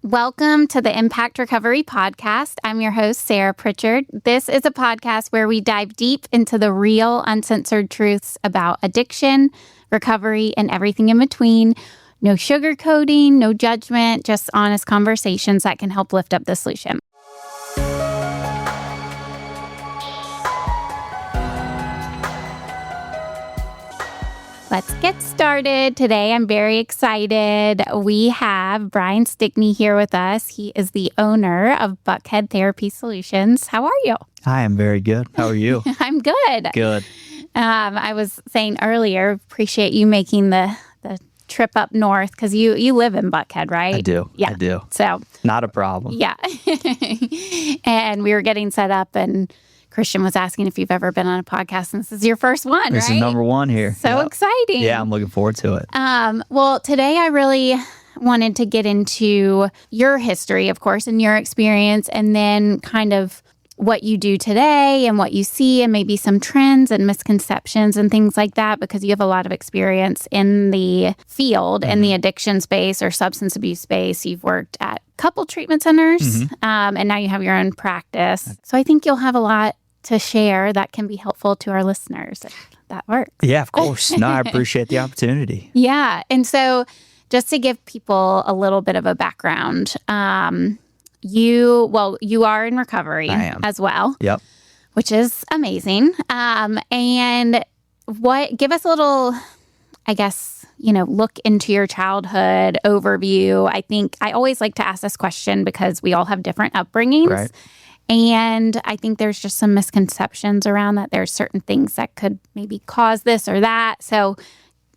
Welcome to the Impact Recovery Podcast. I'm your host, Sarah Pritchard. This is a podcast where we dive deep into the real, uncensored truths about addiction, recovery, and everything in between. No sugarcoating, no judgment, just honest conversations that can help lift up the solution. Let's get started. Today, I'm very excited. We have Bryan Stickney here with us. He is the owner of Buckhead Therapy Solutions. How are you? Hi, I'm very good. How are you? I'm good. Good. I was saying earlier, appreciate you making the trip up north because you live in Buckhead, right? I do. Yeah. I do. So not a problem. Yeah. And we were getting set up and Christian was asking if you've ever been on a podcast, and this is your first one, This right? is number one here. So exciting. Yeah, I'm looking forward to it. Well, today I really wanted to get into your history, of course, and your experience, and then kind of what you do today and what you see and maybe some trends and misconceptions and things like that, because you have a lot of experience in the field, in the addiction space or substance abuse space. You've worked at a couple treatment centers, and now you have your own practice. So I think you'll have a lot to share that can be helpful to our listeners, if that works. Yeah, of course. No, I appreciate the opportunity. Yeah. And so just to give people a little bit of a background, you are in recovery I am. as well. Yep. Which is amazing. And give us a little, I guess, look into your childhood overview. I think I always like to ask this question because we all have different upbringings. Right. And I think there's just some misconceptions around that. There's certain things that could maybe cause this or that. So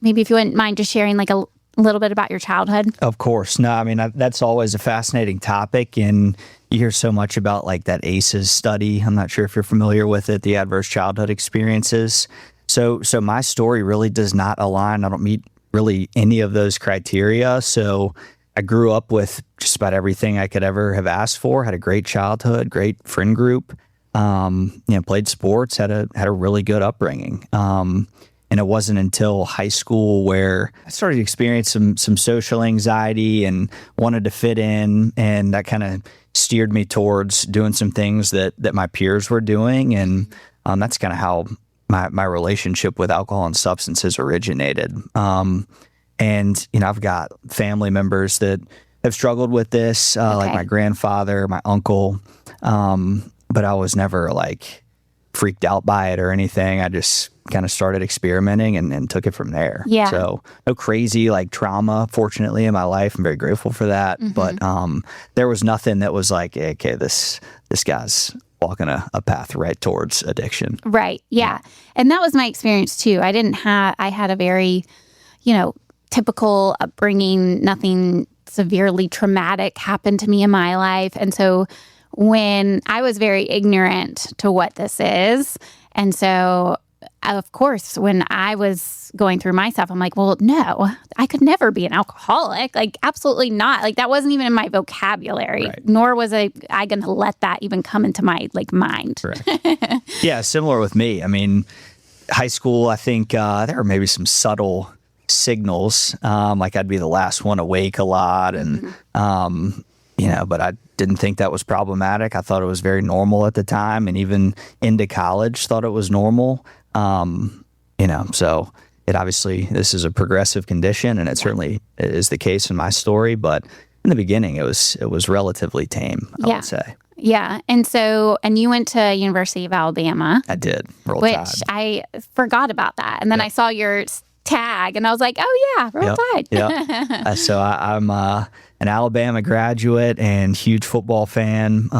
maybe if you wouldn't mind just sharing like a little bit about your childhood. Of course. No, I mean, that's always a fascinating topic. And you hear so much about like that ACEs study. I'm not sure if you're familiar with it, the adverse childhood experiences. So my story really does not align. I don't meet really any of those criteria. So I grew up with just about everything I could ever have asked for. Had a great childhood, great friend group. Played sports. Had a really good upbringing. And it wasn't until high school where I started to experience some social anxiety and wanted to fit in, and that kind of steered me towards doing some things that my peers were doing, and that's kind of how my relationship with alcohol and substances originated. And, I've got family members that have struggled with this, like my grandfather, my uncle, but I was never like freaked out by it or anything. I just kind of started experimenting and took it from there. Yeah. So no crazy like trauma, fortunately, in my life. I'm very grateful for that. But there was nothing that was like, okay, this guy's walking a path right towards addiction. Right. Yeah. And that was my experience too. I had a very, typical upbringing. Nothing severely traumatic happened to me in my life. And so when I was very ignorant to what this is, and so of course, when I was going through my stuff, I'm like, well, no, I could never be an alcoholic. Like, absolutely not. Like, that wasn't even in my vocabulary, right. Nor was I going to let that even come into my mind. Correct. Yeah, similar with me. I mean, high school, I think there were maybe some subtle signals. Like I'd be the last one awake a lot, and but I didn't think that was problematic. I thought it was very normal at the time, and even into college, thought it was normal. So it obviously, this is a progressive condition, and it certainly is the case in my story. But in the beginning, it was relatively tame, I would say. Yeah. And you went to University of Alabama. I did. Roll which Tide. I forgot about that. And then I saw your tag, and I was like, oh, yeah, Roll Tide. Yeah. So I'm an Alabama graduate and huge football fan.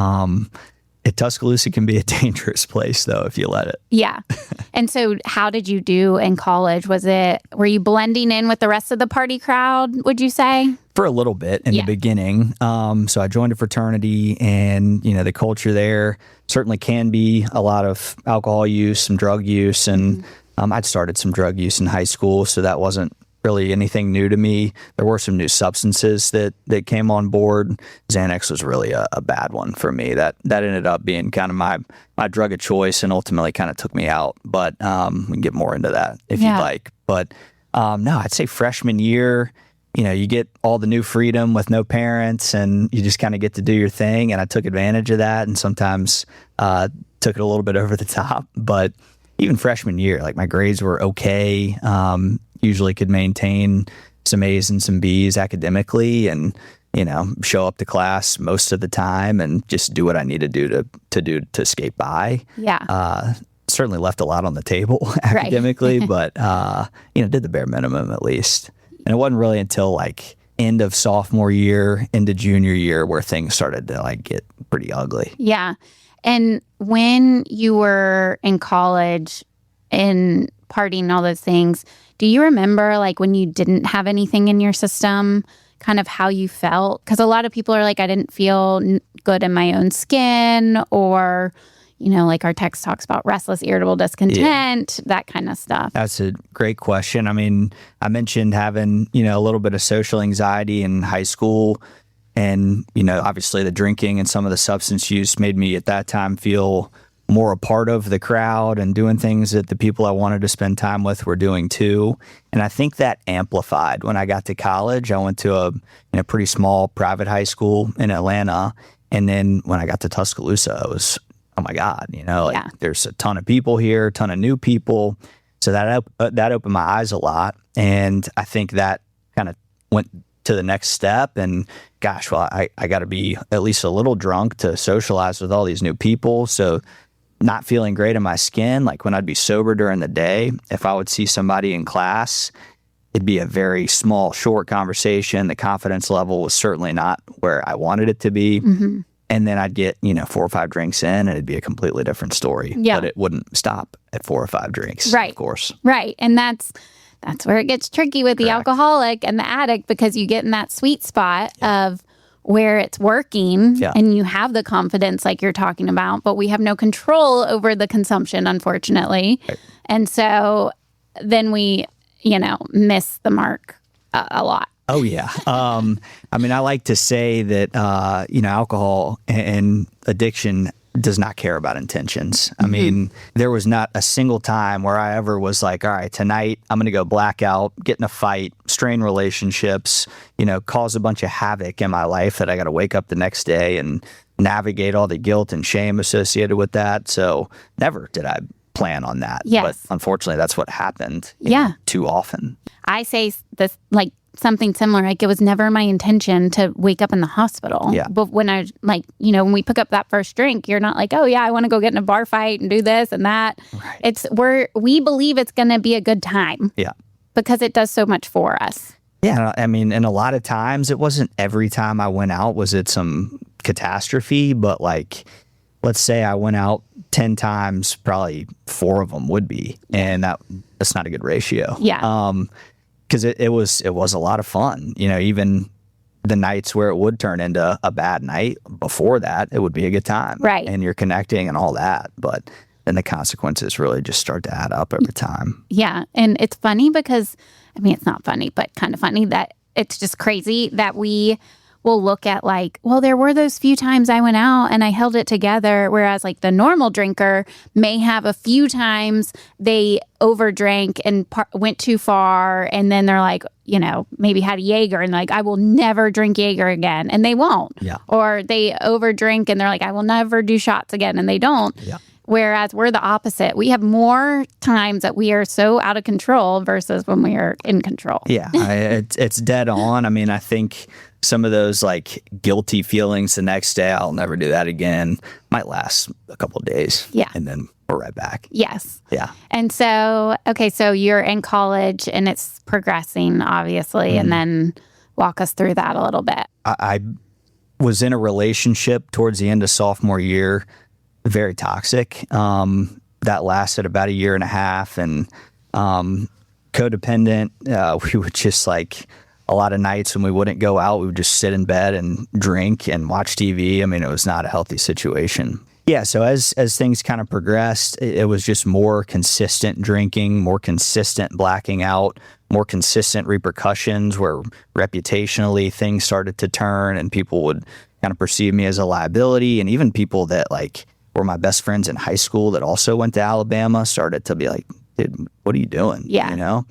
Tuscaloosa can be a dangerous place, though, if you let it. Yeah. And so how did you do in college? Were you blending in with the rest of the party crowd, would you say? For a little bit in the beginning. So I joined a fraternity, and, the culture there certainly can be a lot of alcohol use, some drug use, and I'd started some drug use in high school, so that wasn't really anything new to me. There were some new substances that came on board. Xanax was really a bad one for me. That ended up being kind of my drug of choice, and ultimately kind of took me out. But we can get more into that if you'd like. But no, I'd say freshman year, you get all the new freedom with no parents and you just kind of get to do your thing. And I took advantage of that and sometimes took it a little bit over the top. But even freshman year, like my grades were okay. Usually could maintain some A's and some B's academically and, show up to class most of the time and just do what I need to do to skate by. Yeah. Certainly left a lot on the table academically, but, did the bare minimum at least. And it wasn't really until like end of sophomore year into junior year where things started to like get pretty ugly. Yeah. And when you were in college and partying and all those things, do you remember like when you didn't have anything in your system, kind of how you felt? Because a lot of people are like, I didn't feel good in my own skin, or, like our text talks about restless, irritable, discontent, that kind of stuff. That's a great question. I mean, I mentioned having, a little bit of social anxiety in high school. And, obviously the drinking and some of the substance use made me at that time feel more a part of the crowd and doing things that the people I wanted to spend time with were doing too. And I think that amplified when I got to college. I went to a pretty small private high school in Atlanta. And then when I got to Tuscaloosa, it was, oh my God, there's a ton of people here, a ton of new people. So that opened my eyes a lot. And I think that kind of went to the next step. And gosh, well, I got to be at least a little drunk to socialize with all these new people. So not feeling great in my skin, like when I'd be sober during the day, if I would see somebody in class, it'd be a very small, short conversation. The confidence level was certainly not where I wanted it to be. Mm-hmm. And then I'd get, 4 or 5 drinks in and it'd be a completely different story. Yeah. But it wouldn't stop at 4 or 5 drinks, right. Of course. Right. And that's where it gets tricky with the alcoholic and the addict, because you get in that sweet spot of where it's working and you have the confidence like you're talking about, but we have no control over the consumption, unfortunately. Right. And so then we, miss the mark a lot. Oh, yeah. I mean, I like to say that, alcohol and addiction does not care about intentions. I mean, there was not a single time where I ever was like, all right, tonight I'm going to go blackout, get in a fight, strain relationships, cause a bunch of havoc in my life that I got to wake up the next day and navigate all the guilt and shame associated with that. So never did I plan on that. Yes. But unfortunately, that's what happened too often. I say this like something similar. Like, it was never my intention to wake up in the hospital. Yeah. But when I, when we pick up that first drink, you're not like, oh yeah, I want to go get in a bar fight and do this and that. Right. We believe it's going to be a good time. Yeah. Because it does so much for us. Yeah. I mean, and a lot of times it wasn't every time I went out was it some catastrophe, but like, let's say I went out 10 times, probably 4 of them would be. And that's not a good ratio. Yeah. Because it was a lot of fun. Even the nights where it would turn into a bad night, before that, it would be a good time. Right. And you're connecting and all that. But then the consequences really just start to add up over time. Yeah. And it's funny because, it's not funny, but kind of funny that it's just crazy that we will look at like, well, there were those few times I went out and I held it together. Whereas like the normal drinker may have a few times they overdrank and went too far. And then they're like, maybe had a Jaeger and like, I will never drink Jaeger again. And they won't. Yeah. Or they overdrink and they're like, I will never do shots again. And they don't. Yeah. Whereas we're the opposite. We have more times that we are so out of control versus when we are in control. Yeah, it's dead on. I think some of those like guilty feelings the next day, I'll never do that again, might last a couple of days. Yeah. And then we're right back. Yes. Yeah. And so, okay, so you're in college and it's progressing, obviously, and then walk us through that a little bit. I was in a relationship towards the end of sophomore year, very toxic. That lasted about 1.5 years, and codependent. We would just like a lot of nights when we wouldn't go out, we would just sit in bed and drink and watch TV. It was not a healthy situation. Yeah, so as things kind of progressed, it was just more consistent drinking, more consistent blacking out, more consistent repercussions where reputationally things started to turn and people would kind of perceive me as a liability. And even people that like were my best friends in high school that also went to Alabama started to be like, dude, what are you doing? Yeah.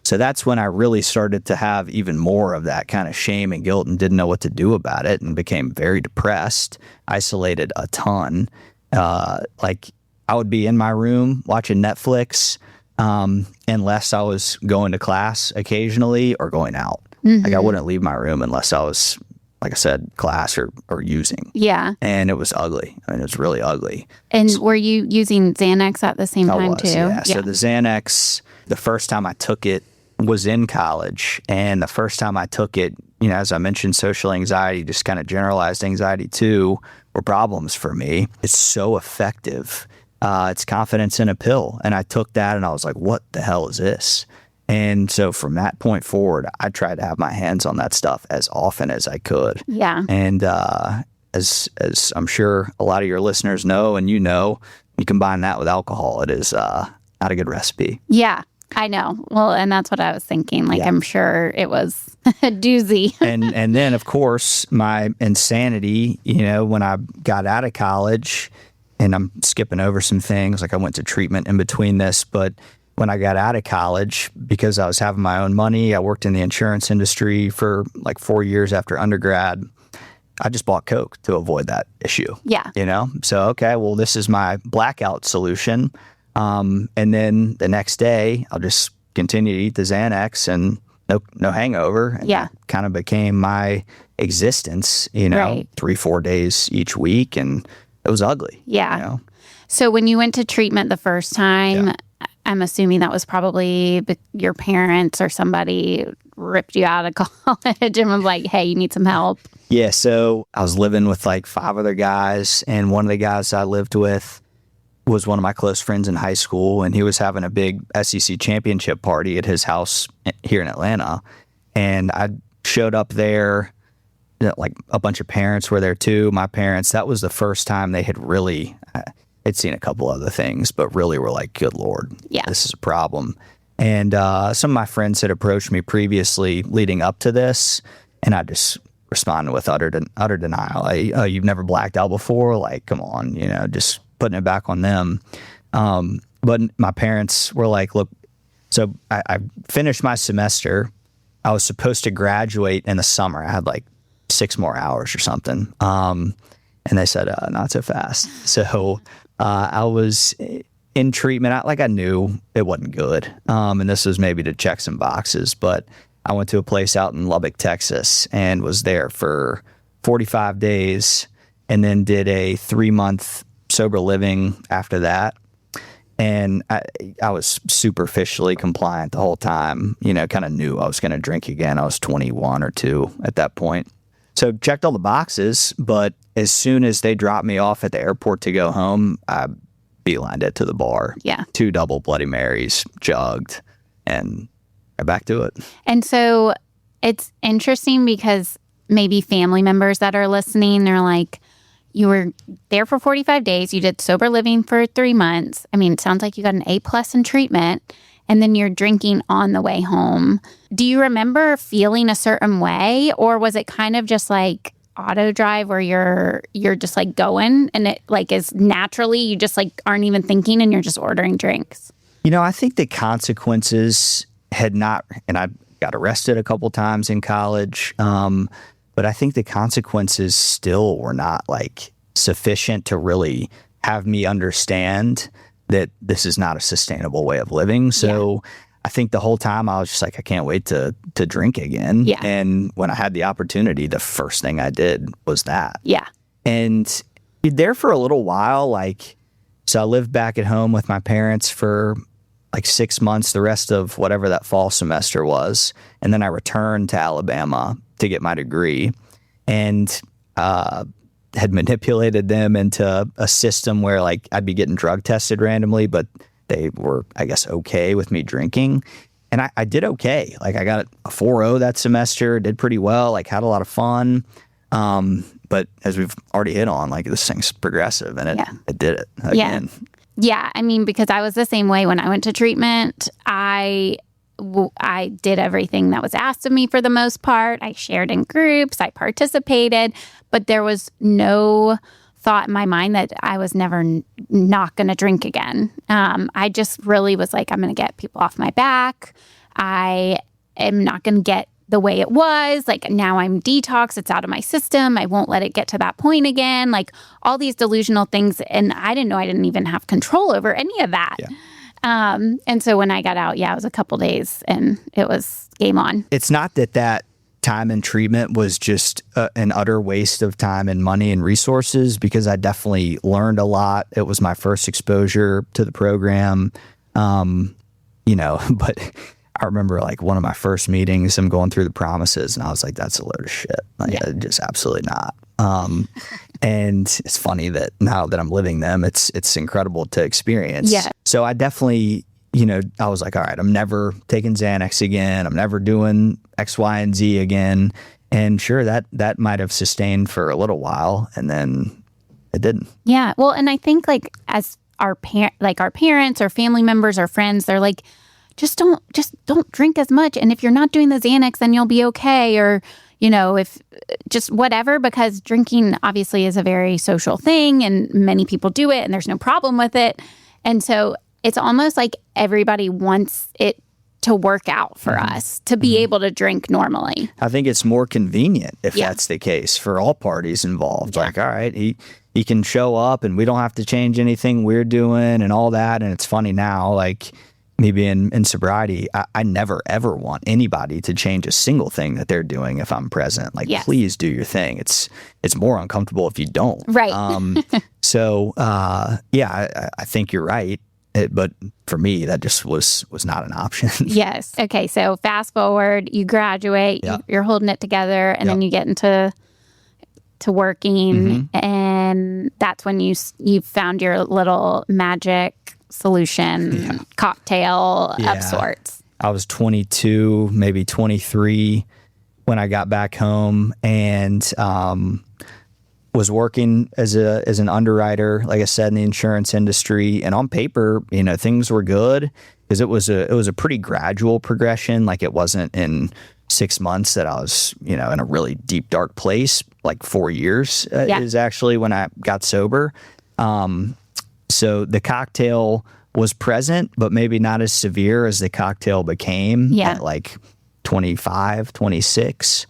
So that's when I really started to have even more of that kind of shame and guilt and didn't know what to do about it and became very depressed, isolated a ton. Like I would be in my room watching Netflix unless I was going to class occasionally or going out. Like I wouldn't leave my room unless I was, like I said, class or using. Yeah. And it was ugly. I mean, it was really ugly. And were you using Xanax at the same time too? Yeah. So the Xanax, the first time I took it was in college. And the first time I took it, you know, as I mentioned, social anxiety, just kind of generalized anxiety too, were problems for me. It's so effective. It's confidence in a pill. And I took that and I was like, what the hell is this? And so from that point forward, I tried to have my hands on that stuff as often as I could. Yeah. And as I'm sure a lot of your listeners know, and you know, you combine that with alcohol, it is not a good recipe. Yeah, I know. Well, and that's what I was thinking. Like, I'm sure it was a doozy. and then, of course, my insanity, you know, when I got out of college, and I'm skipping over some things, like I went to treatment in between this, but when I got out of college, because I was having my own money, I worked in the insurance industry for like 4 years after undergrad. I just bought Coke to avoid that issue. Yeah. You know? So, okay, well, this is my blackout solution. And then the next day, I'll just continue to eat the Xanax and no hangover. And that kind of became my existence, you know, 3-4 days each week. And it was ugly. Yeah. You know? So when you went to treatment the first time, I'm assuming that was probably your parents or somebody ripped you out of college and was like, hey, you need some help. Yeah, so I was living with like 5 other guys, and one of the guys I lived with was one of my close friends in high school, and he was having a big SEC championship party at his house here in Atlanta. And I showed up there, like a bunch of parents were there too. My parents, that was the first time they had really... I'd seen a couple other things, but really were like, good Lord, this is a problem. And some of my friends had approached me previously leading up to this, and I just responded with utter denial. Like, you've never blacked out before? Like, come on, you know, just putting it back on them. But my parents were like, look, so I finished my semester. I was supposed to graduate in the summer. I had like 6 more hours or something. And they said, not so fast. So I was in treatment. I knew it wasn't good. And this was maybe to check some boxes, but I went to a place out in Lubbock, Texas, and was there for 45 days and then did a 3-month sober living after that. And I was superficially compliant the whole time, you know, kind of knew I was going to drink again. I was 21 or 2 at that point. So checked all the boxes, but as soon as they dropped me off at the airport to go home, I beelined it to the bar. Yeah. 2 double Bloody Marys, jugged, and back to it. And so it's interesting because maybe family members that are listening, they're like, you were there for 45 days. You did sober living for 3 months. I mean, it sounds like you got an A+ in treatment. And then you're drinking on the way home. Do you remember feeling a certain way? Or was it kind of just like auto drive where you're just like going and it like is naturally, you just like aren't even thinking and you're just ordering drinks? You know, I think the consequences had not, and I got arrested a couple times in college, but I think the consequences still were not like sufficient to really have me understand that this is not a sustainable way of living. So I think the whole time I was just like, I can't wait to drink again. Yeah. And when I had the opportunity, the first thing I did was that. Yeah. And there for a little while, like, so I lived back at home with my parents for like 6 months, the rest of whatever that fall semester was. And then I returned to Alabama to get my degree and had manipulated them into a system where like I'd be getting drug tested randomly, but they were, I guess, okay with me drinking. And I did okay. Like I got a 4.0 that semester, did pretty well, like had a lot of fun. But as we've already hit on, like this thing's progressive and it did it again. Yeah. I mean, because I was the same way when I went to treatment. I did everything that was asked of me for the most part. I shared in groups, I participated, but there was no thought in my mind that I was never not going to drink again. I just really was like, I'm going to get people off my back. I am not going to get the way it was. Like, now I'm detox. It's out of my system. I won't let it get to that point again. Like, all these delusional things. And I didn't know I didn't even have control over any of that. Yeah. And so when I got out, it was a couple days and it was game on. It's not that time in treatment was just an utter waste of time and money and resources, because I definitely learned a lot. It was my first exposure to the program, but I remember like one of my first meetings, I'm going through the promises and I was like, that's a load of shit. Like, just absolutely not. And it's funny that now that I'm living them, it's incredible to experience. Yeah. So I definitely, I was like, all right, I'm never taking Xanax again. I'm never doing X, Y, and Z again. And sure, that might have sustained for a little while, and then it didn't. Yeah. Well, and I think like as our parents or family members or friends, they're like, just don't drink as much. And if you're not doing the Xanax, then you'll be okay. Or, if just whatever, because drinking obviously is a very social thing and many people do it and there's no problem with it. And so it's almost like everybody wants it to work out for us to be able to drink normally. I think it's more convenient if that's the case for all parties involved. Yeah. Like, all right, he can show up and we don't have to change anything we're doing and all that. And it's funny now, like me being in sobriety, I never, ever want anybody to change a single thing that they're doing if I'm present. Like, please do your thing. It's more uncomfortable if you don't. Right. I think you're right. But for me, that just was not an option. Yes. Okay. So fast forward, you graduate, you're holding it together, and then you get into working, and that's when you found your little magic solution cocktail of sorts. I was 22, maybe 23 when I got back home, and was working as an underwriter, like I said, in the insurance industry. And on paper, things were good because it was a pretty gradual progression. Like, it wasn't in 6 months that I was, in a really deep, dark place. Like 4 years is actually when I got sober. So the cocktail was present, but maybe not as severe as the cocktail became at like 25, 26.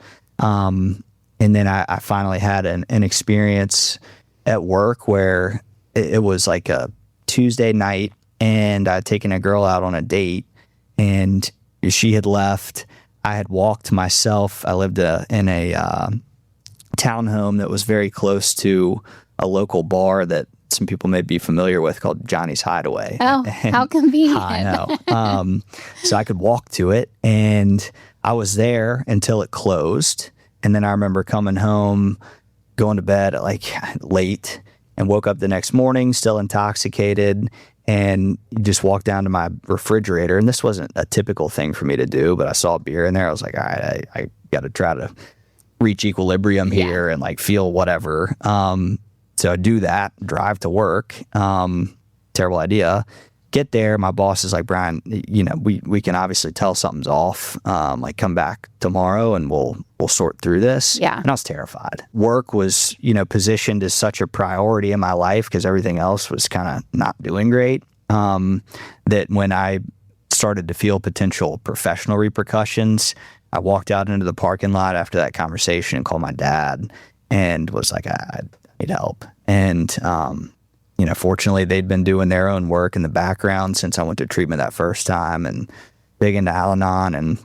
And then I finally had an experience at work where it was like a Tuesday night, and I'd taken a girl out on a date, and she had left. I had walked myself. I lived in a townhome that was very close to a local bar that some people may be familiar with called Johnny's Hideaway. Oh, how convenient. I know. So I could walk to it, and I was there until it closed. And then I remember coming home, going to bed at like late, and woke up the next morning still intoxicated, and just walked down to my refrigerator. And this wasn't a typical thing for me to do, but I saw beer in there. I was like, all right, I got to try to reach equilibrium here and like feel whatever. So I do that, drive to work. Terrible idea. Get there, my boss is like, Bryan, we can obviously tell something's off. Like, come back tomorrow and we'll sort through this. Yeah. And I was terrified. Work was, positioned as such a priority in my life because everything else was kind of not doing great. That when I started to feel potential professional repercussions, I walked out into the parking lot after that conversation and called my dad and was like, I need help. And, fortunately, they'd been doing their own work in the background since I went to treatment that first time, and big into Al-Anon. And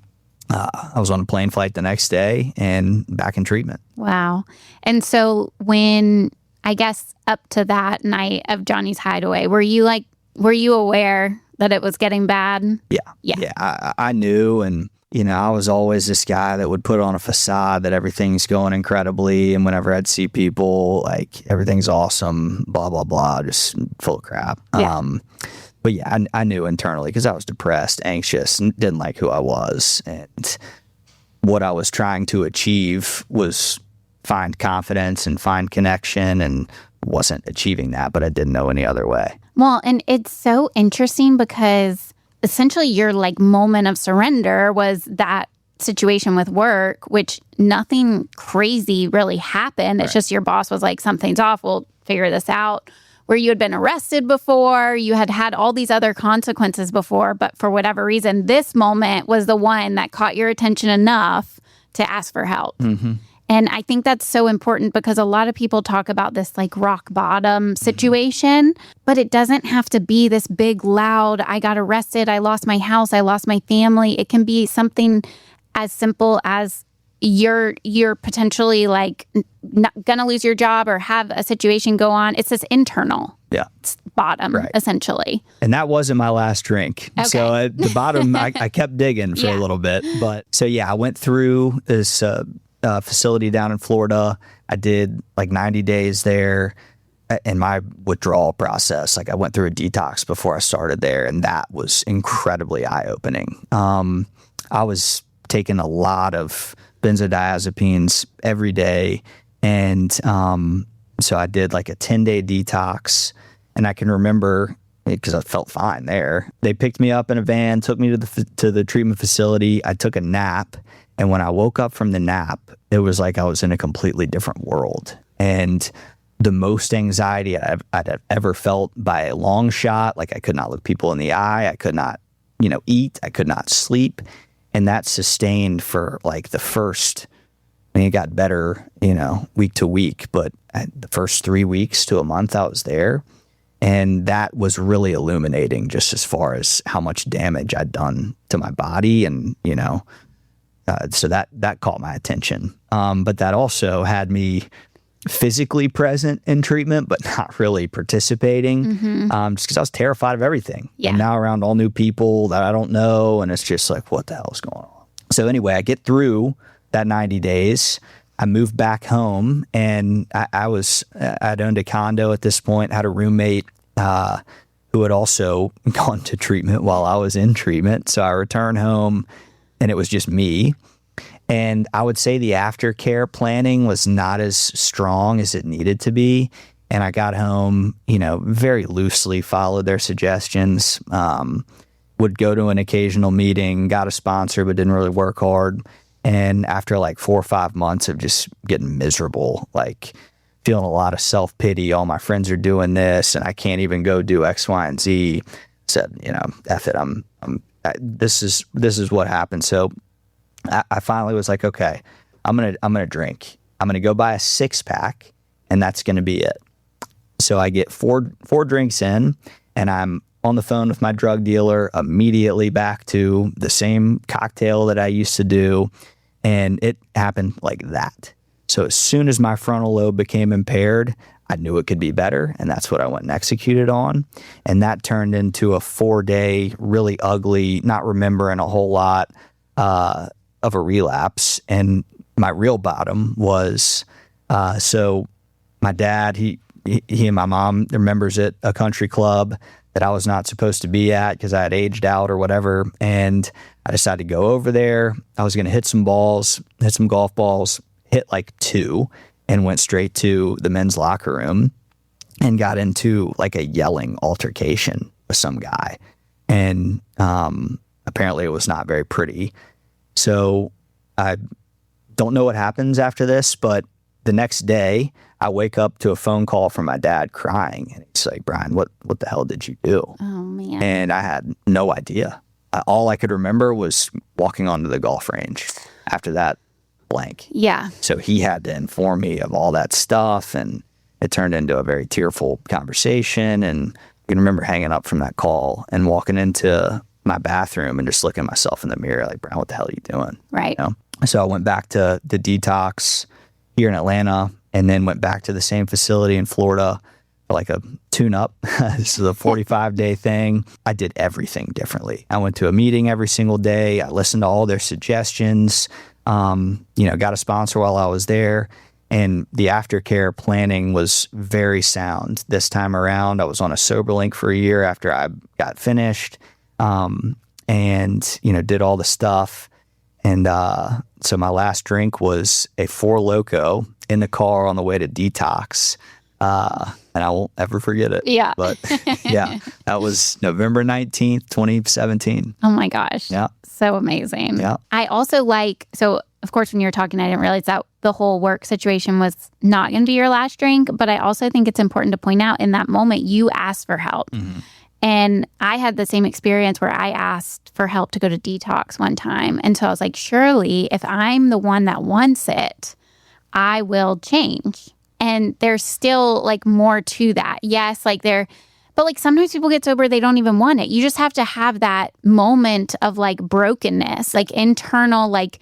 I was on a plane flight the next day and back in treatment. Wow. And so when, I guess, up to that night of Johnny's Hideaway, were you aware that it was getting bad? Yeah. I knew, and I was always this guy that would put on a facade that everything's going incredibly, and whenever I'd see people, like, everything's awesome, blah, blah, blah, just full of crap. Yeah. But yeah, I knew internally because I was depressed, anxious, and didn't like who I was. And what I was trying to achieve was find confidence and find connection, and wasn't achieving that, but I didn't know any other way. Well, and it's so interesting because essentially your like moment of surrender was that situation with work, which nothing crazy really happened. It's just your boss was like, something's off, we'll figure this out. where you had been arrested before, you had had all these other consequences before, but for whatever reason, this moment was the one that caught your attention enough to ask for help. Mm-hmm. And I think that's so important because a lot of people talk about this like rock bottom situation, but it doesn't have to be this big, loud, I got arrested, I lost my house, I lost my family. It can be something as simple as you're potentially like not gonna lose your job or have a situation go on. It's this internal bottom, essentially. And that wasn't my last drink. Okay. So at the bottom, I kept digging for a little bit. But so I went through this facility down in Florida. I did like 90 days there. In my withdrawal process, like I went through a detox before I started there, and that was incredibly eye-opening. I was taking a lot of benzodiazepines every day, and so I did like a 10-day detox, and I can remember because I felt fine there. They picked me up in a van, took me to the treatment facility. I took a nap, and when I woke up from the nap, it was like I was in a completely different world, and the most anxiety I'd ever felt by a long shot. Like I could not look people in the eye. I could not, eat. I could not sleep. And that sustained for like the first, it got better, week to week, but the first 3 weeks to a month I was there. And that was really illuminating just as far as how much damage I'd done to my body. And, so that caught my attention. But that also had me physically present in treatment, but not really participating, just because I was terrified of everything. Yeah. I'm now around all new people that I don't know, and it's just like, what the hell is going on? So anyway, I get through that 90 days. I moved back home, and I'd owned a condo at this point, had a roommate who had also gone to treatment while I was in treatment. So I returned home, and it was just me. And I would say the aftercare planning was not as strong as it needed to be. And I got home, very loosely followed their suggestions, would go to an occasional meeting, got a sponsor, but didn't really work hard. And after like 4 or 5 months of just getting miserable, like feeling a lot of self-pity, all my friends are doing this and I can't even go do X, Y, and Z, said, F it, this is what happened. So I finally was like, okay, I'm gonna drink. I'm gonna go buy a 6-pack, and that's gonna be it. So I get four drinks in, and I'm on the phone with my drug dealer, immediately back to the same cocktail that I used to do, and it happened like that. So as soon as my frontal lobe became impaired, I knew it could be better, and that's what I went and executed on. And that turned into a 4-day, really ugly, not remembering a whole lot, of a relapse. And my real bottom was, so my dad, he and my mom, they're members at a country club that I was not supposed to be at because I had aged out or whatever. And I decided to go over there. I was going to hit some golf balls, hit like 2, and went straight to the men's locker room and got into like a yelling altercation with some guy. And apparently it was not very pretty. So I don't know what happens after this, but the next day I wake up to a phone call from my dad crying. And he's like, Bryan, what the hell did you do? Oh, man. And I had no idea. All I could remember was walking onto the golf range after that blank. Yeah. So he had to inform me of all that stuff, and it turned into a very tearful conversation. And I can remember hanging up from that call and walking into my bathroom and just looking at myself in the mirror like, Bryan, what the hell are you doing? Right. So I went back to the detox here in Atlanta, and then went back to the same facility in Florida for like a tune-up. This is a 45-day thing. I did everything differently. I went to a meeting every single day. I listened to all their suggestions, got a sponsor while I was there. And the aftercare planning was very sound. This time around, I was on a SoberLink for a year after I got finished. Did all the stuff. And so my last drink was a 4 Loko in the car on the way to detox. And I won't ever forget it. Yeah. But yeah, that was November 19th, 2017. Oh my gosh. Yeah. So amazing. Yeah. I also so of course, when you were talking, I didn't realize that the whole work situation was not going to be your last drink. But I also think it's important to point out in that moment, you asked for help. And I had the same experience where I asked for help to go to detox one time. And so I was like, surely if I'm the one that wants it, I will change. And there's still like more to that. Yes, like but like sometimes people get sober, they don't even want it. You just have to have that moment of like brokenness, like internal, like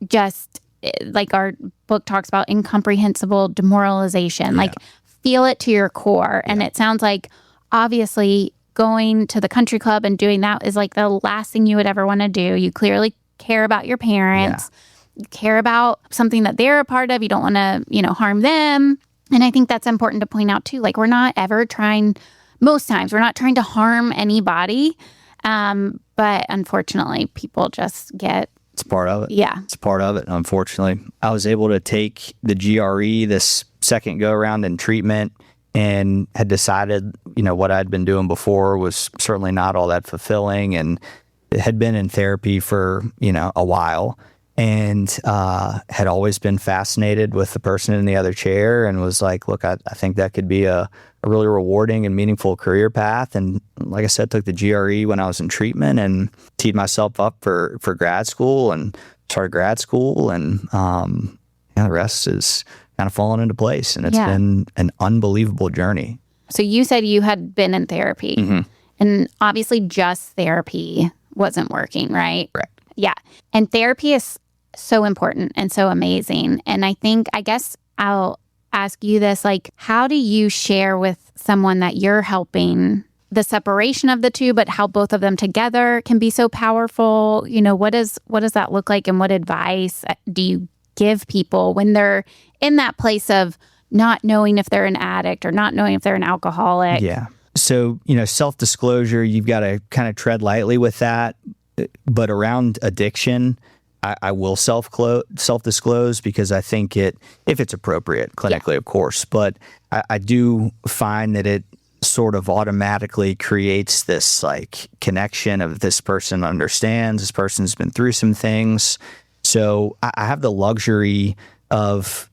just like our book talks about incomprehensible demoralization, like feel it to your core. And it sounds like obviously going to the country club and doing that is like the last thing you would ever want to do. You clearly care about your parents. You care about something that they're a part of. You don't want to, harm them. And I think that's important to point out too. Like we're not ever trying, most times we're not trying to harm anybody. But unfortunately, people just get... It's part of it. Yeah. It's part of it, unfortunately. I was able to take the GRE this second go around in treatment and had decided, what I'd been doing before was certainly not all that fulfilling, and had been in therapy for, a while, and had always been fascinated with the person in the other chair, and was like, look, I think that could be a really rewarding and meaningful career path. And like I said, took the GRE when I was in treatment and teed myself up for grad school and started grad school. And the rest is kind of fallen into place. And it's been an unbelievable journey. So you said you had been in therapy, and obviously just therapy wasn't working, right? Right. Yeah. And therapy is so important and so amazing. And I guess I'll ask you this, like, how do you share with someone that you're helping the separation of the two, but how both of them together can be so powerful? What does that look like, and what advice do you give people when they're in that place of not knowing if they're an addict or not knowing if they're an alcoholic? Yeah. So, self-disclosure, you've got to kind of tread lightly with that. But around addiction, I will self-disclose because I think if it's appropriate clinically, of course. But I do find that it sort of automatically creates this like connection of this person understands, this person's been through some things. So I have the luxury of,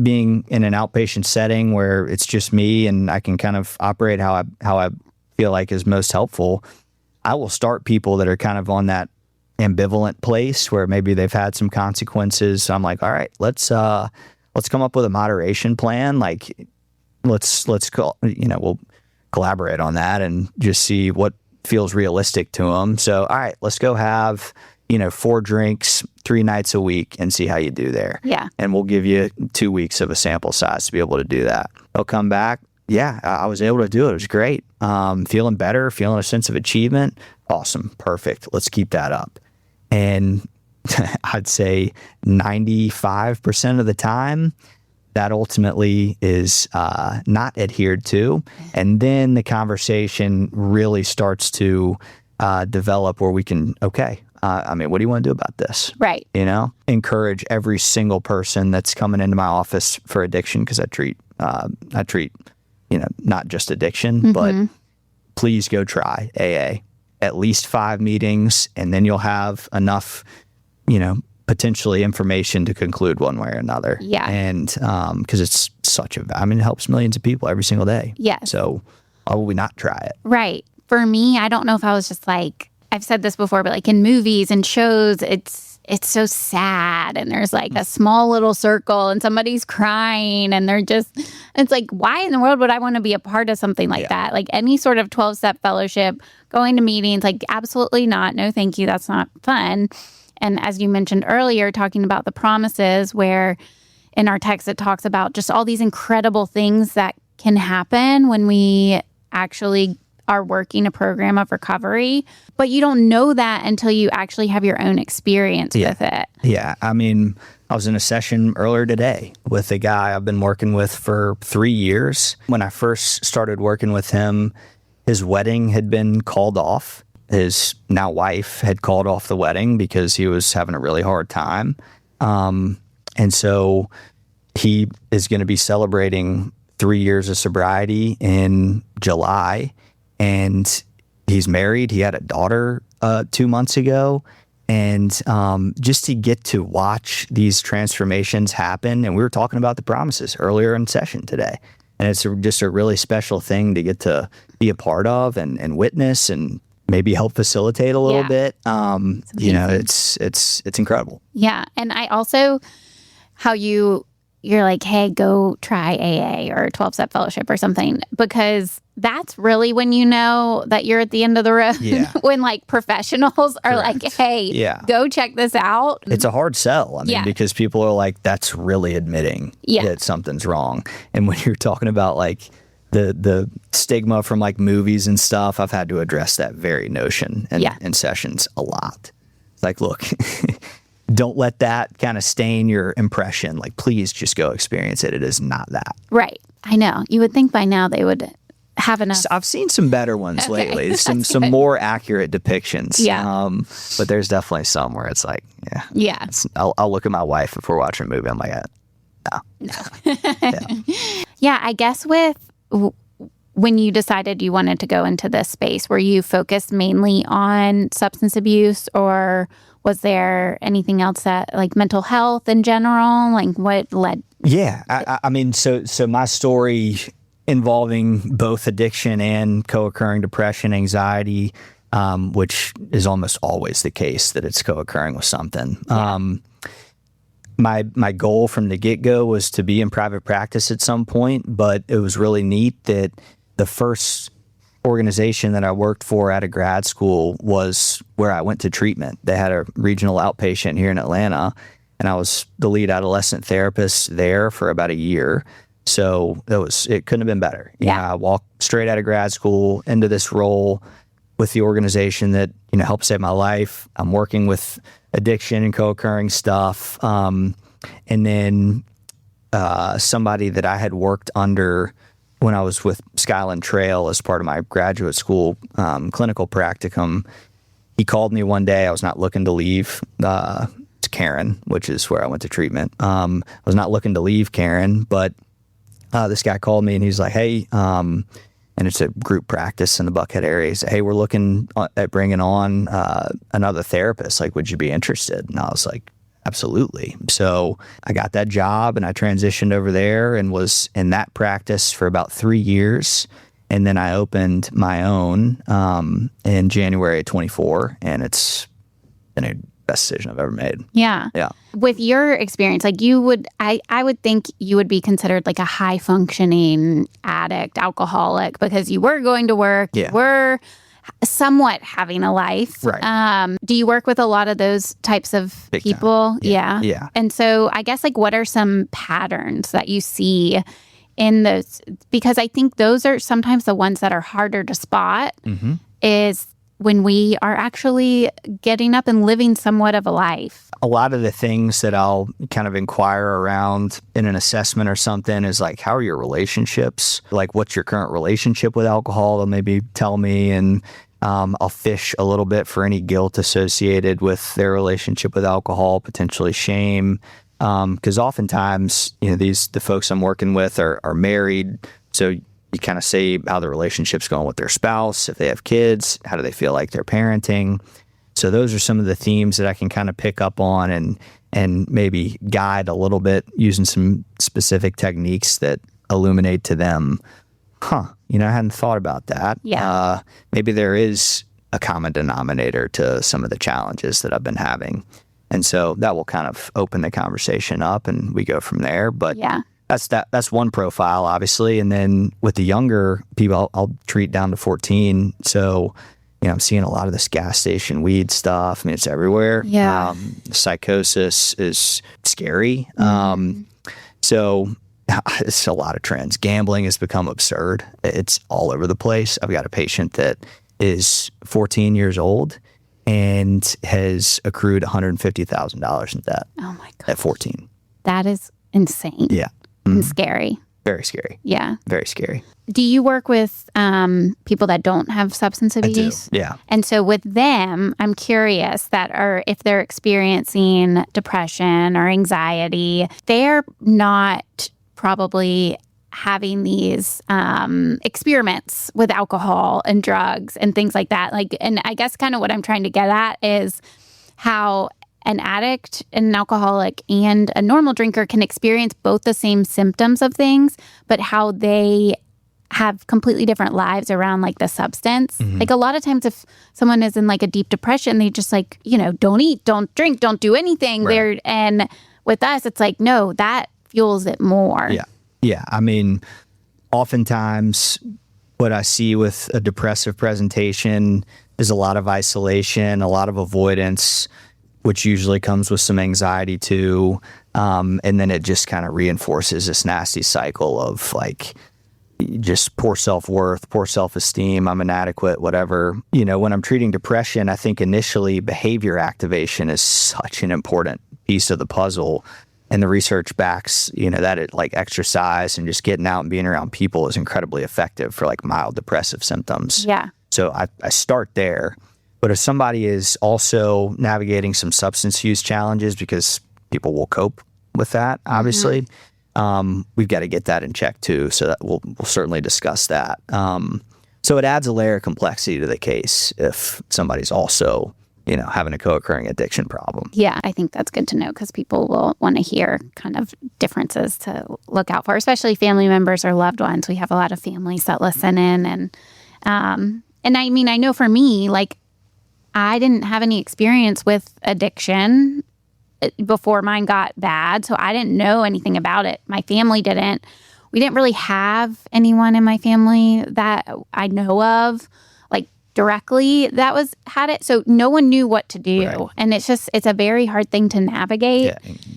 being in an outpatient setting where it's just me and I can kind of operate how I feel like is most helpful. I will start people that are kind of on that ambivalent place where maybe they've had some consequences. So I'm like, all right, let's come up with a moderation plan. Like let's call, we'll collaborate on that and just see what feels realistic to them. So, all right, let's go have, 4 drinks, 3 nights a week and see how you do there. Yeah. And we'll give you 2 weeks of a sample size to be able to do that. They'll come back. Yeah, I was able to do it. It was great. Feeling better, feeling a sense of achievement. Awesome. Perfect. Let's keep that up. And I'd say 95% of the time, that ultimately is not adhered to. And then the conversation really starts to develop where we can, what do you want to do about this? Right. Encourage every single person that's coming into my office for addiction, because I treat, not just addiction, but please go try AA. At least 5 meetings, and then you'll have enough, potentially information to conclude one way or another. Yeah. And because it's it helps millions of people every single day. Yeah. So why would we not try it? Right. For me, I don't know if I was just like, I've said this before, but like in movies and shows, it's so sad, and there's like a small little circle and somebody's crying and it's like, why in the world would I want to be a part of something like that? Like any sort of 12-step fellowship, going to meetings, like absolutely not. No, thank you. That's not fun. And as you mentioned earlier, talking about the promises, where in our text it talks about just all these incredible things that can happen when we actually are working a program of recovery, but you don't know that until you actually have your own experience with it. Yeah. I was in a session earlier today with a guy I've been working with for 3 years. When I first started working with him, his wedding had been called off. His now wife had called off the wedding because he was having a really hard time. And so he is going to be celebrating 3 years of sobriety in July. And he's married. He had a daughter 2 months ago. And just to get to watch these transformations happen, and we were talking about the promises earlier in session today, and it's just a really special thing to get to be a part of and witness and maybe help facilitate a little bit. It's incredible. Yeah. And I also, how you're like, hey, go try AA or 12-step fellowship or something, because that's really when you know that you're at the end of the road. Yeah. When like professionals are like, hey, go check this out. It's a hard sell. I mean, because people are like, that's really admitting that something's wrong. And when you're talking about like the stigma from like movies and stuff, I've had to address that very notion in sessions a lot. It's like, look, don't let that kind of stain your impression. Like, please just go experience it. It is not that. Right. I know. You would think by now they would have enough. So I've seen some better ones lately, some more accurate depictions. Yeah. But there's definitely some where it's like, I'll look at my wife if we're watching a movie. I'm like, no. Yeah, I guess when you decided you wanted to go into this space, were you focused mainly on substance abuse, or was there anything else that, like mental health in general? Like what led? Yeah, I mean, so my story involving both addiction and co-occurring depression, anxiety, which is almost always the case that it's co-occurring with something. Yeah. My goal from the get-go was to be in private practice at some point, but it was really neat that the first organization that I worked for out of grad school was where I went to treatment. They had a regional outpatient here in Atlanta, and I was the lead adolescent therapist there for about a year. So it couldn't have been better. I walked straight out of grad school into this role with the organization that, helped save my life. I'm working with addiction and co-occurring stuff. And then somebody that I had worked under when I was with Skyland Trail as part of my graduate school clinical practicum, he called me one day. I was not looking to leave. It's Karen, which is where I went to treatment. I was not looking to leave Karen, but this guy called me and he's like, hey, and it's a group practice in the Buckhead area. He said, hey, we're looking at bringing on another therapist. Like, would you be interested? And I was like, absolutely. So I got that job and I transitioned over there and was in that practice for about 3 years. And then I opened my own in January of 24, and it's been a best decision I've ever made. Yeah. Yeah. With your experience, like I would think you would be considered like a high functioning addict, alcoholic, because you were going to work, you were somewhat having a life. Right. Do you work with a lot of those types of Big people? time. Yeah. Yeah. And so I guess like what are some patterns that you see in those? Because I think those are sometimes the ones that are harder to spot is when we are actually getting up and living somewhat of a life. A lot of the things that I'll kind of inquire around in an assessment or something is like, how are your relationships? Like, what's your current relationship with alcohol? They'll maybe tell me, and I'll fish a little bit for any guilt associated with their relationship with alcohol, potentially shame. Because oftentimes, the folks I'm working with are married, so you kind of see how the relationship's going with their spouse. If they have kids, how do they feel like they're parenting? So those are some of the themes that I can kind of pick up on and maybe guide a little bit using some specific techniques that illuminate to them, I hadn't thought about that. Yeah. Maybe there is a common denominator to some of the challenges that I've been having. And so that will kind of open the conversation up and we go from there. But that's one profile, obviously. And then with the younger people, I'll treat down to 14. So, I'm seeing a lot of this gas station weed stuff. I mean, it's everywhere. Yeah. Psychosis is scary. So it's a lot of trends. Gambling has become absurd. It's all over the place. I've got a patient that is 14 years old and has accrued $150,000 in debt. Oh my God. At 14. That is insane. Yeah. And scary. Very scary. Yeah. Very scary. Do you work with people that don't have substance abuse? I do, yeah. And so with them, I'm curious if they're experiencing depression or anxiety, they're not probably having these experiments with alcohol and drugs and things like that. And I guess kind of what I'm trying to get at is how an addict, an alcoholic, and a normal drinker can experience both the same symptoms of things, but how they have completely different lives around like the substance. Like a lot of times if someone is in like a deep depression, they just like, don't eat, don't drink, don't do anything. Right. And with us, it's like, no, that fuels it more. Yeah. Yeah. I mean, oftentimes what I see with a depressive presentation is a lot of isolation, a lot of avoidance, which usually comes with some anxiety too. And then it just kind of reinforces this nasty cycle of like, just poor self-worth, poor self-esteem, I'm inadequate, whatever. When I'm treating depression, I think initially behavior activation is such an important piece of the puzzle. And the research backs, that it like exercise and just getting out and being around people is incredibly effective for like mild depressive symptoms. Yeah. So I start there. But if somebody is also navigating some substance use challenges, because people will cope with that, obviously, we've got to get that in check too. So that we'll certainly discuss that. So it adds a layer of complexity to the case if somebody's also, having a co-occurring addiction problem. Yeah, I think that's good to know because people will want to hear kind of differences to look out for, especially family members or loved ones. We have a lot of families that listen in, and I mean, I know for me, like I didn't have any experience with addiction before mine got bad, so I didn't know anything about it. My family didn't. We didn't really have anyone in my family that I know of, like directly, that had it. So no one knew what to do, Right. and it's a very hard thing to navigate.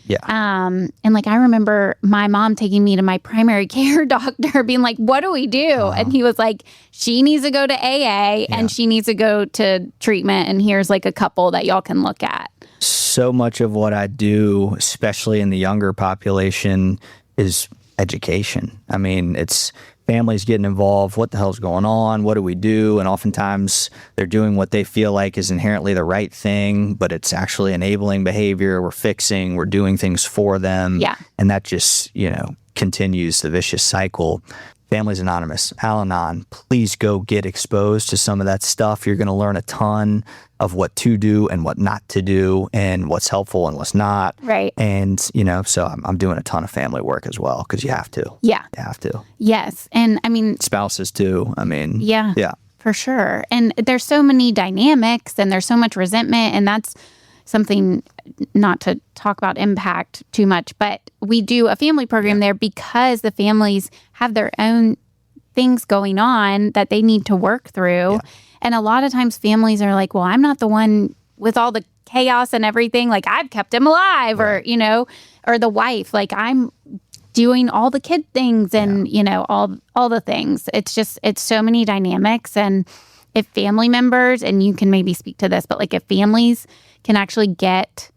Yeah. And like I remember my mom taking me to my primary care doctor, being like, "What do we do?" And he was like, "She needs to go to AA and she needs to go to treatment, and here's like a couple that y'all can look at." So much of what I do, especially in the younger population, is education. I mean, it's families getting involved. What the hell's going on? What do we do? And oftentimes they're doing what they feel like is inherently the right thing, but it's actually enabling behavior. We're fixing, we're doing things for them. Yeah. And that just, continues the vicious cycle. Families Anonymous, Al-Anon, please go get exposed to some of that stuff. You're going to learn a ton of what to do and what not to do and what's helpful and what's not. Right. And, so I'm doing a ton of family work as well because you have to. Yeah. You have to. Yes. And I mean, Spouses too. I mean, yeah. Yeah. For sure. And there's so many dynamics and there's so much resentment, and that's something, not to talk about impact too much, but we do a family program there because the families have their own things going on that they need to work through. Yeah. And a lot of times families are like, well, I'm not the one with all the chaos and everything. Like I've kept him alive, Right. or, or the wife, like I'm doing all the kid things and, all the things. It's so many dynamics. And if family members, and you can maybe speak to this, but like if families can actually get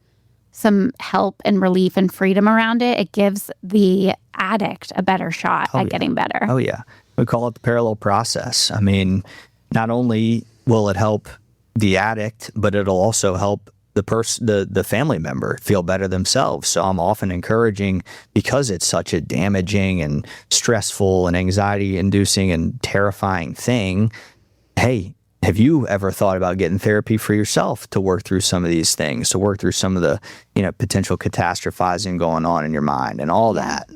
some help and relief and freedom around it, it gives the addict a better shot at getting better. Oh, yeah. We call it the parallel process. I mean, not only will it help the addict, but it'll also help the family member feel better themselves. So I'm often encouraging, because it's such a damaging and stressful and anxiety-inducing and terrifying thing, hey, have you ever thought about getting therapy for yourself to work through some of these things, to work through some of the, potential catastrophizing going on in your mind and all that?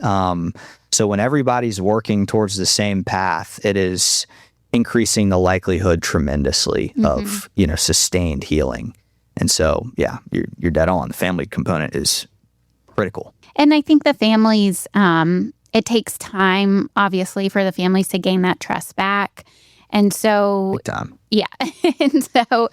So when everybody's working towards the same path, it is increasing the likelihood tremendously of, sustained healing. And so, yeah, you're dead on. The family component is critical. And I think the families, it takes time, obviously, for the families to gain that trust back. And so, Big time. Yeah. And so,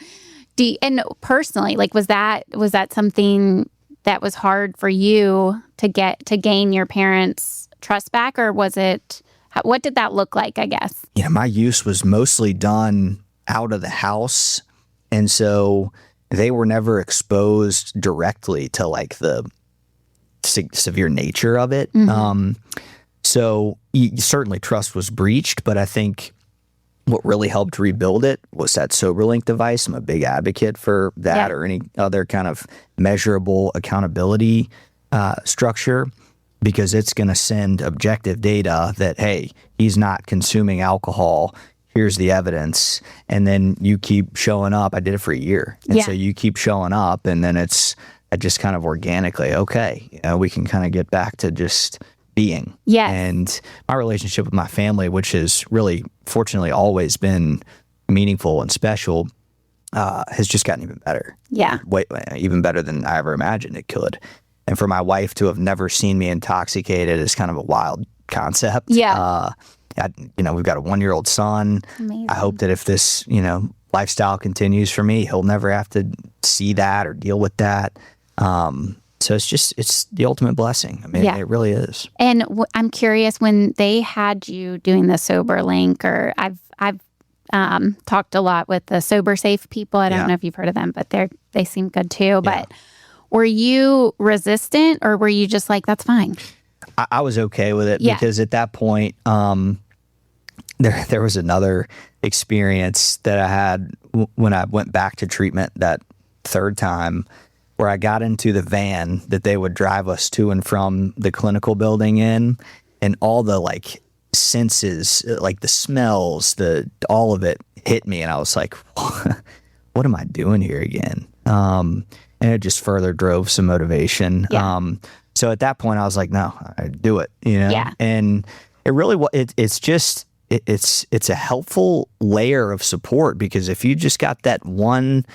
and personally, like, was that something that was hard for you to gain your parents' trust back, or was it? What did that look like? I guess. My use was mostly done out of the house, and so they were never exposed directly to like the severe nature of it. So certainly trust was breached, but I think what really helped rebuild it was that SoberLink device. I'm a big advocate for that, or any other kind of measurable accountability structure, because it's going to send objective data that, hey, he's not consuming alcohol, here's the evidence. And then you keep showing up. I did it for a year. And so you keep showing up, and then it's just kind of organically, okay, we can kind of get back to just being. Yes. And my relationship with my family, which has really, fortunately, always been meaningful and special, has just gotten even better. Yeah. Even better than I ever imagined it could. And for my wife to have never seen me intoxicated is kind of a wild concept. Yeah. We've got a 1-year-old son. Amazing. I hope that if this, lifestyle continues for me, he'll never have to see that or deal with that. So it's the ultimate blessing. I mean, it really is. And I'm curious, when they had you doing the Sober Link, or I've talked a lot with the Sober Safe people. I don't know if you've heard of them, but they seem good too. But were you resistant, or were you just like, that's fine? I was okay with it because at that point, there was another experience that I had when I went back to treatment that third time, where I got into the van that they would drive us to and from the clinical building in, and all the senses, like the smells, all of it hit me, and I was like, what am I doing here again? And it just further drove some motivation. So at that point I was like, no, I do it, and it really, it's a helpful layer of support, because if you just got that one,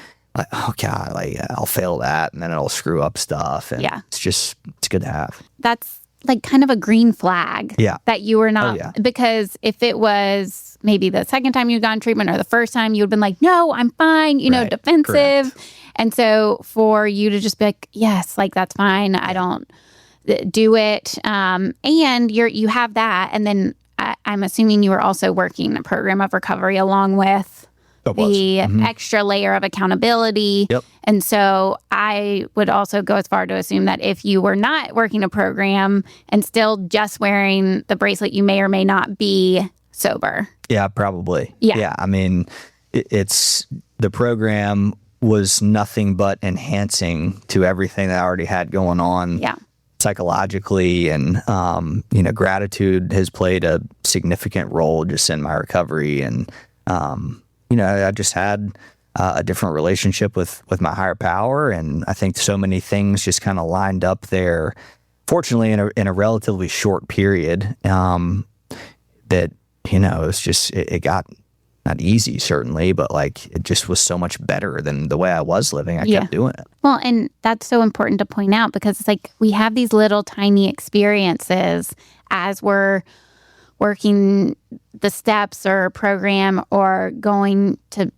oh God, I'll fail that, and then it'll screw up stuff. And it's good to have. That's kind of a green flag that you were not, because if it was maybe the second time you'd gone treatment or the first time, you would have been like, no, I'm fine, defensive. Correct. And so for you to just be like, yes, that's fine. I don't do it. And you have that. And then I'm assuming you were also working a program of recovery along with the extra layer of accountability. Yep. And so I would also go as far to assume that if you were not working a program and still just wearing the bracelet, you may or may not be sober. Yeah, probably. Yeah. I mean, it's the program was nothing but enhancing to everything that I already had going on. Yeah. Psychologically, and gratitude has played a significant role just in my recovery. And I just had a different relationship with my higher power, and I think so many things just kind of lined up there, fortunately in a relatively short period, that it's just it got not easy, certainly, but it just was so much better than the way I was living. I kept doing it. Well, and that's so important to point out, because it's we have these little tiny experiences as we're working the steps or program, or going to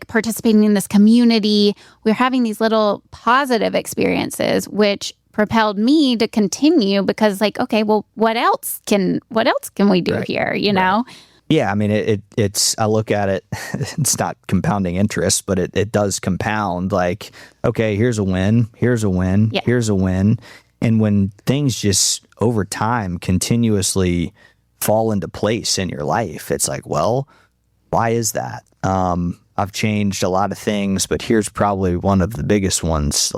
participating in this community. We're having these little positive experiences, which propelled me to continue, because okay, well, what else can we do here? Know? Yeah, I mean, it's, I look at it, it's not compounding interest, but it does compound. Okay, here's a win, here's a win, here's a win. And when things just over time continuously fall into place in your life, it's well, why is that? I've changed a lot of things, but here's probably one of the biggest ones,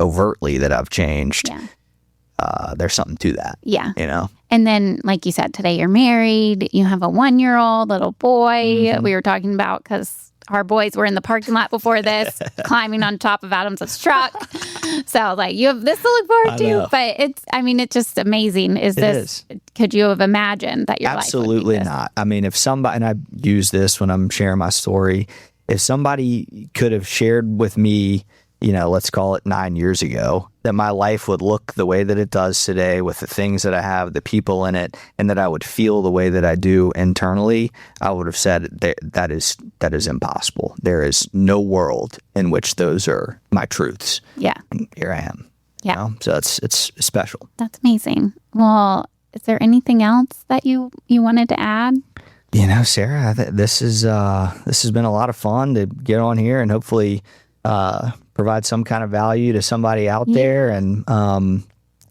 overtly, that I've changed. Yeah. There's something to that. Yeah. And then, like you said, today you're married. You have a 1-year-old little boy. We were talking about, because our boys were in the parking lot before this, climbing on top of Adam's truck. So you have this to look forward to. But it's just amazing. Could you have imagined that your life would be this? Absolutely not. I mean, if somebody, and I use this when I'm sharing my story, if somebody could have shared with me, let's call it 9 years ago, that my life would look the way that it does today, with the things that I have, the people in it, and that I would feel the way that I do internally, I would have said that is impossible. There is no world in which those are my truths. Yeah. And here I am. Yeah. So it's special. That's amazing. Well, is there anything else that you wanted to add? Sarah, this has been a lot of fun to get on here and hopefully provide some kind of value to somebody out there. And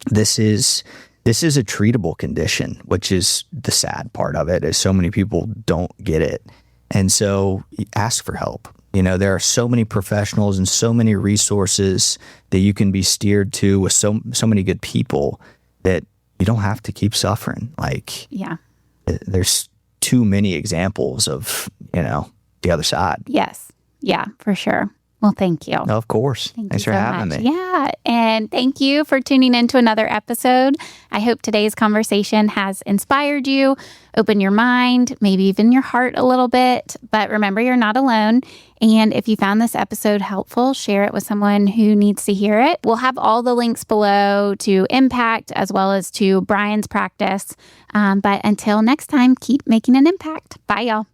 this is a treatable condition, which is the sad part of it, is so many people don't get it. And so ask for help. There are so many professionals and so many resources that you can be steered to, with so many good people, that you don't have to keep suffering. There's too many examples of, the other side. Yes. Yeah, for sure. Well, thank you. No, of course. Thanks for having me. Yeah. And thank you for tuning in to another episode. I hope today's conversation has inspired you, opened your mind, maybe even your heart a little bit. But remember, you're not alone. And if you found this episode helpful, share it with someone who needs to hear it. We'll have all the links below to Impact as well as to Bryan's practice. But until next time, keep making an impact. Bye, y'all.